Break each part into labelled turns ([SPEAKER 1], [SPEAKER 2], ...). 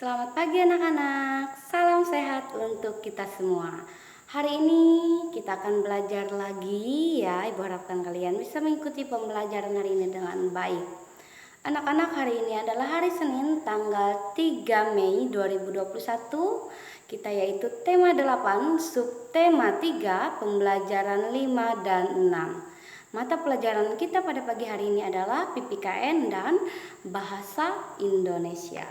[SPEAKER 1] Selamat pagi anak-anak, salam sehat untuk kita semua. Hari ini kita akan belajar lagi ya. Ibu harapkan kalian bisa mengikuti pembelajaran hari ini dengan baik. Anak-anak, hari ini adalah hari Senin tanggal 3 Mei 2021. Kita yaitu tema 8, subtema 3, pembelajaran 5 dan 6. Mata pelajaran kita pada pagi hari ini adalah PPKN dan Bahasa Indonesia.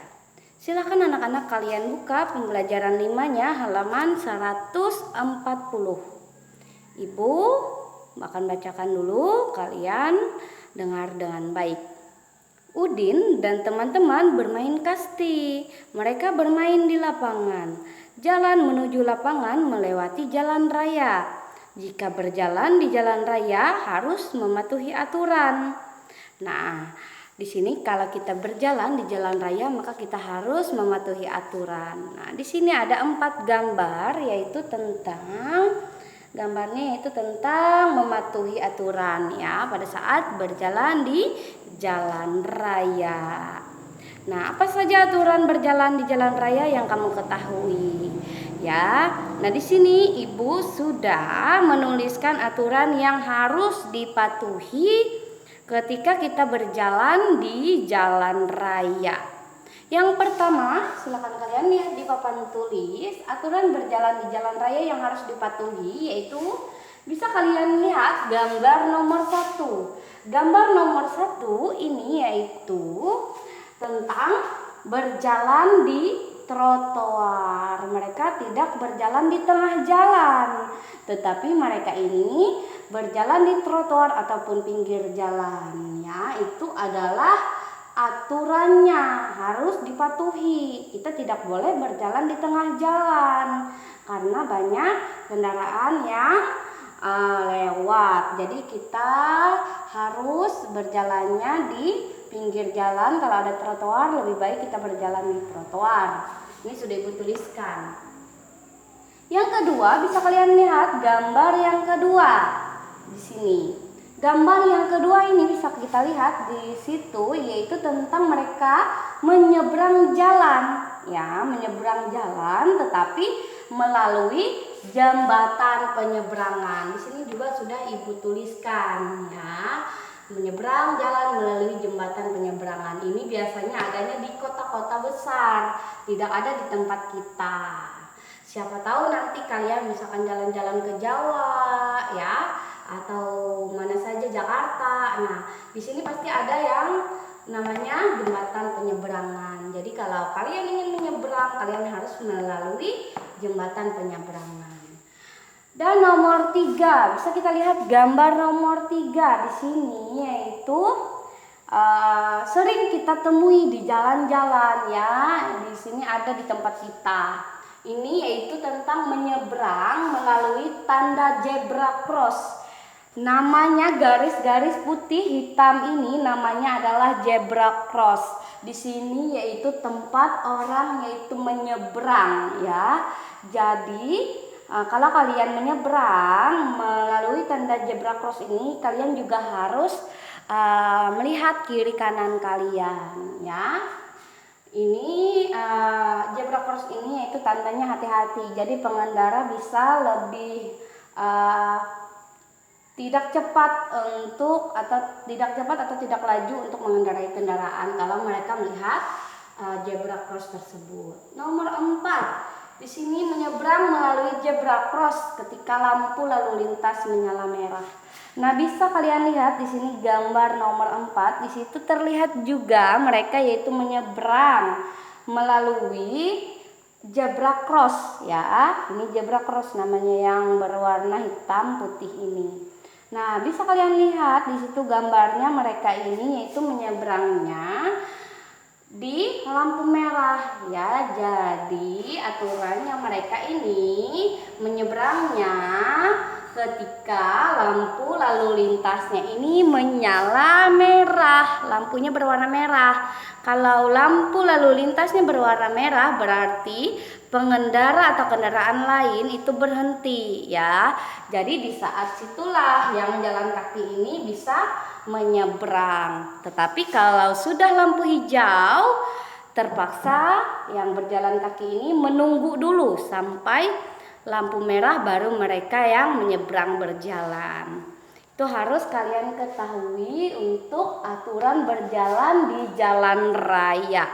[SPEAKER 1] Silakan anak-anak kalian buka pembelajaran 5-nya halaman 140. Ibu akan bacakan dulu, kalian dengar dengan baik. Udin dan teman-teman bermain kasti. Mereka bermain di lapangan. Jalan menuju lapangan melewati jalan raya. Jika berjalan di jalan raya harus mematuhi aturan. Nah, di sini kalau kita berjalan di jalan raya maka kita harus mematuhi aturan. Nah, di sini ada 4 gambar gambarnya yaitu tentang mematuhi aturan ya pada saat berjalan di jalan raya. Nah, apa saja aturan berjalan di jalan raya yang kamu ketahui? Ya. Nah, di sini Ibu sudah menuliskan aturan yang harus dipatuhi ketika kita berjalan di jalan raya. Yang pertama, silakan kalian lihat di papan tulis aturan berjalan di jalan raya yang harus dipatuhi, yaitu bisa kalian lihat gambar nomor 1. Gambar nomor 1 ini yaitu tentang berjalan di trotoar. Mereka tidak berjalan di tengah jalan, tetapi mereka ini berjalan di trotoar ataupun pinggir jalan ya. Itu adalah aturannya, harus dipatuhi. Kita tidak boleh berjalan di tengah jalan karena banyak kendaraan yang lewat. Jadi kita harus berjalannya di pinggir jalan. Kalau ada trotoar lebih baik kita berjalan di trotoar. Ini sudah Ibu tuliskan. Yang kedua, bisa kalian lihat gambar yang kedua di sini. Gambar yang kedua ini bisa kita lihat di situ, yaitu tentang mereka menyeberang jalan ya, menyeberang jalan tetapi melalui jembatan penyeberangan. Di sini juga sudah Ibu tuliskan ya. Menyeberang jalan melalui jembatan penyeberangan. Ini biasanya adanya di kota-kota besar, tidak ada di tempat kita. Siapa tahu nanti kalian misalkan jalan-jalan ke Jawa ya, atau mana saja Jakarta. Nah, di sini pasti ada yang namanya jembatan penyeberangan. Jadi kalau kalian ingin menyeberang, kalian harus melalui jembatan penyeberangan. Dan nomor 3, bisa kita lihat gambar nomor 3 di sini, yaitu sering kita temui di jalan-jalan ya. Di sini ada di tempat kita. Ini yaitu tentang menyeberang melalui tanda zebra cross. Namanya garis-garis putih hitam ini namanya adalah zebra cross. Di sini yaitu tempat orang yaitu menyeberang ya. Jadi kalau kalian menyeberang melalui tanda zebra cross ini, kalian juga harus melihat kiri kanan kalian ya. Ini zebra cross ini yaitu tandanya hati-hati. Jadi pengendara bisa lebih tidak cepat atau tidak laju untuk mengendarai kendaraan kalau mereka melihat zebra cross tersebut. Nomor 4. Di sini menyeberang melalui zebra cross ketika lampu lalu lintas menyala merah. Nah, bisa kalian lihat di sini gambar nomor 4. Di situ terlihat juga mereka yaitu menyeberang melalui zebra cross ya. Ini zebra cross namanya yang berwarna hitam putih ini. Nah, bisa kalian lihat di situ gambarnya mereka ini yaitu menyeberangnya di lampu merah ya. Jadi aturannya mereka ini menyeberangnya ketika lampu lalu lintasnya ini menyala merah, lampunya berwarna merah. Kalau lampu lalu lintasnya berwarna merah berarti pengendara atau kendaraan lain itu berhenti ya. Jadi di saat situlah yang jalan kaki ini bisa menyeberang. Tetapi kalau sudah lampu hijau terpaksa yang berjalan kaki ini menunggu dulu sampai lampu merah baru mereka yang menyeberang berjalan. Itu harus kalian ketahui untuk aturan berjalan di jalan raya.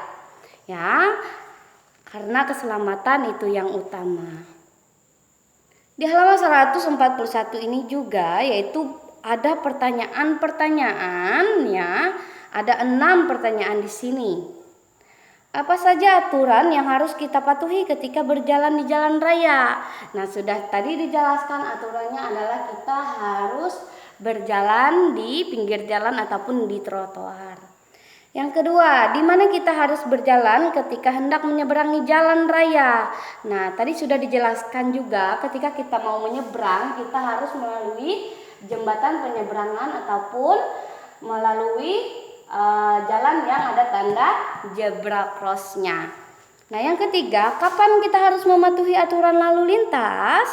[SPEAKER 1] Ya, karena keselamatan itu yang utama. Di halaman 141 ini juga yaitu ada pertanyaan-pertanyaan ya. Ada 6 pertanyaan di sini. Apa saja aturan yang harus kita patuhi ketika berjalan di jalan raya? Nah, sudah tadi dijelaskan aturannya adalah kita harus berjalan di pinggir jalan ataupun di trotoar. Yang kedua, di mana kita harus berjalan ketika hendak menyeberangi jalan raya? Nah, tadi sudah dijelaskan juga ketika kita mau menyeberang, kita harus melalui jembatan penyeberangan ataupun melalui jalan yang ada tanda zebra cross-nya. Nah, yang ketiga, kapan kita harus mematuhi aturan lalu lintas?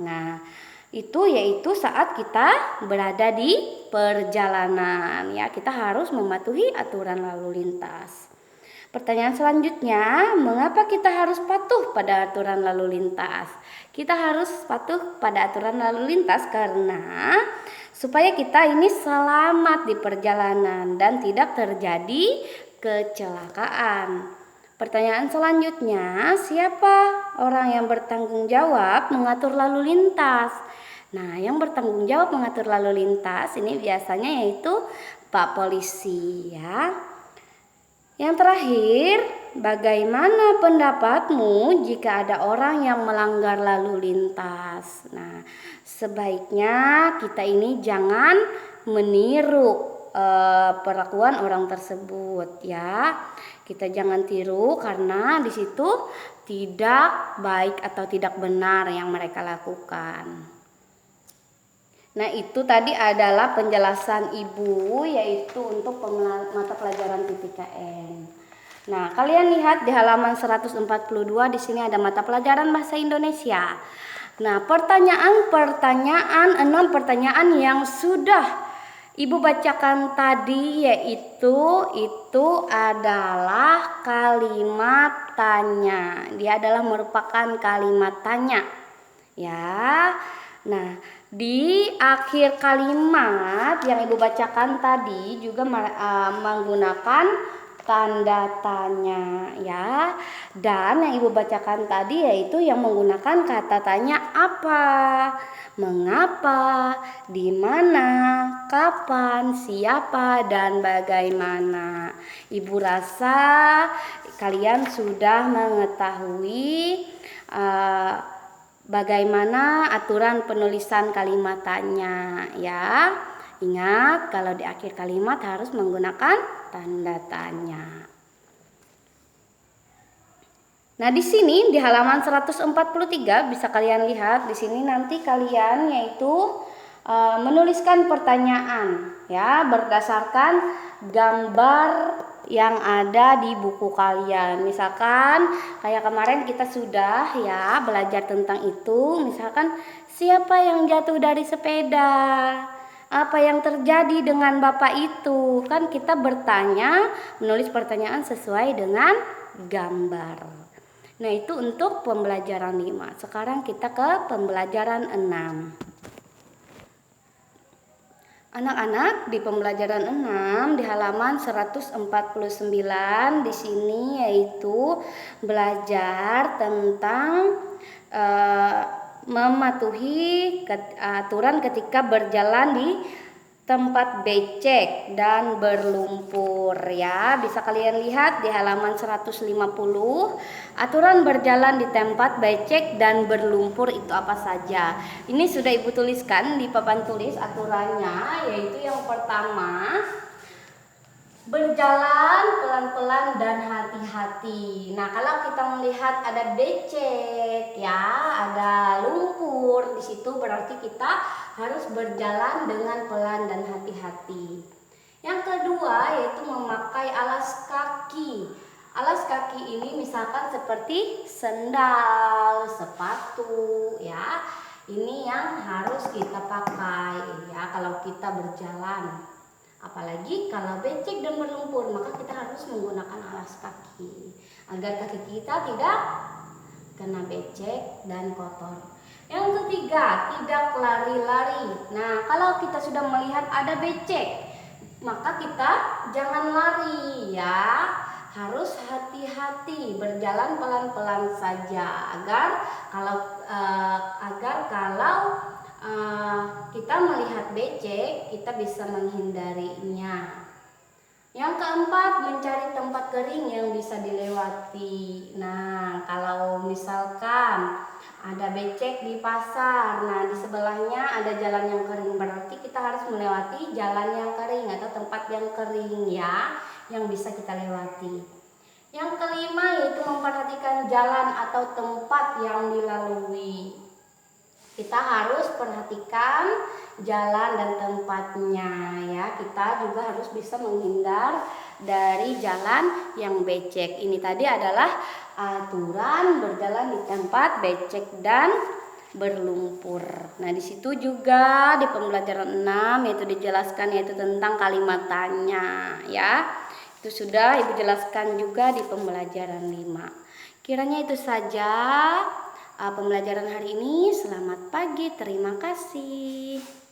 [SPEAKER 1] Nah, itu yaitu saat kita berada di perjalanan ya, kita harus mematuhi aturan lalu lintas. Pertanyaan selanjutnya, mengapa kita harus patuh pada aturan lalu lintas? Kita harus patuh pada aturan lalu lintas karena supaya kita ini selamat di perjalanan dan tidak terjadi kecelakaan. Pertanyaan selanjutnya, siapa orang yang bertanggung jawab mengatur lalu lintas? Nah, yang bertanggung jawab mengatur lalu lintas ini biasanya yaitu Pak Polisi ya. Yang terakhir, bagaimana pendapatmu jika ada orang yang melanggar lalu lintas? Nah, sebaiknya kita ini jangan meniru perlakuan orang tersebut ya. Kita jangan tiru karena di situ tidak baik atau tidak benar yang mereka lakukan. Nah, itu tadi adalah penjelasan Ibu yaitu untuk mata pelajaran PPKN. Nah, kalian lihat di halaman 142 di sini ada mata pelajaran bahasa Indonesia. Nah, 6 pertanyaan yang sudah Ibu bacakan tadi yaitu itu adalah kalimat tanya. Dia adalah merupakan kalimat tanya. Ya. Nah, di akhir kalimat yang Ibu bacakan tadi juga menggunakan tanda tanya ya. Dan yang Ibu bacakan tadi yaitu yang menggunakan kata tanya apa, mengapa, di mana, kapan, siapa, dan bagaimana. Ibu rasa kalian sudah mengetahui bagaimana aturan penulisan kalimat tanya ya. Ingat kalau di akhir kalimat harus menggunakan tanda tanya. Nah, di sini di halaman 143 bisa kalian lihat di sini nanti kalian yaitu menuliskan pertanyaan ya berdasarkan gambar yang ada di buku kalian. Misalkan kayak kemarin kita sudah ya belajar tentang itu. Misalkan siapa yang jatuh dari sepeda? Apa yang terjadi dengan bapak itu? Kan kita bertanya, menulis pertanyaan sesuai dengan gambar. Nah, itu untuk pembelajaran 5. Sekarang kita ke pembelajaran 6. Anak-anak, di pembelajaran 6 di halaman 149 di sini yaitu belajar tentang mematuhi aturan ketika berjalan di tempat becek dan berlumpur ya. Bisa kalian lihat di halaman 150 aturan berjalan di tempat becek dan berlumpur itu apa saja. Ini sudah Ibu tuliskan di papan tulis aturannya, yaitu yang pertama berjalan pelan-pelan dan hati-hati. Nah, kalau kita melihat ada becek ya, ada lumpur di situ berarti kita harus berjalan dengan pelan dan hati-hati. Yang kedua yaitu memakai alas kaki. Alas kaki ini misalkan seperti sendal, sepatu ya. Ini yang harus kita pakai ya kalau kita berjalan. Apalagi kalau becek dan berlumpur, maka kita harus menggunakan alas kaki. agar kaki kita tidak kena becek dan kotor. Yang ketiga, tidak lari-lari. Nah, kalau kita sudah melihat ada becek, maka kita jangan lari ya. Harus hati-hati, berjalan pelan-pelan saja agar kalau kita melihat becek, kita bisa menghindarinya. Yang keempat, mencari tempat kering yang bisa dilewati. Nah, kalau misalkan ada becek di pasar, nah di sebelahnya ada jalan yang kering, berarti kita harus melewati jalan yang kering atau tempat yang kering ya, yang bisa kita lewati. Yang kelima yaitu memperhatikan jalan atau tempat yang dilalui. Kita harus perhatikan jalan dan tempatnya ya. Kita juga harus bisa menghindar dari jalan yang becek. Ini tadi adalah aturan berjalan di tempat becek dan berlumpur. Nah, di situ juga di pembelajaran 6 yaitu dijelaskan yaitu tentang kalimat tanya ya. Itu sudah Ibu jelaskan juga di pembelajaran 5. Kiranya itu saja pembelajaran hari ini. Selamat pagi, terima kasih.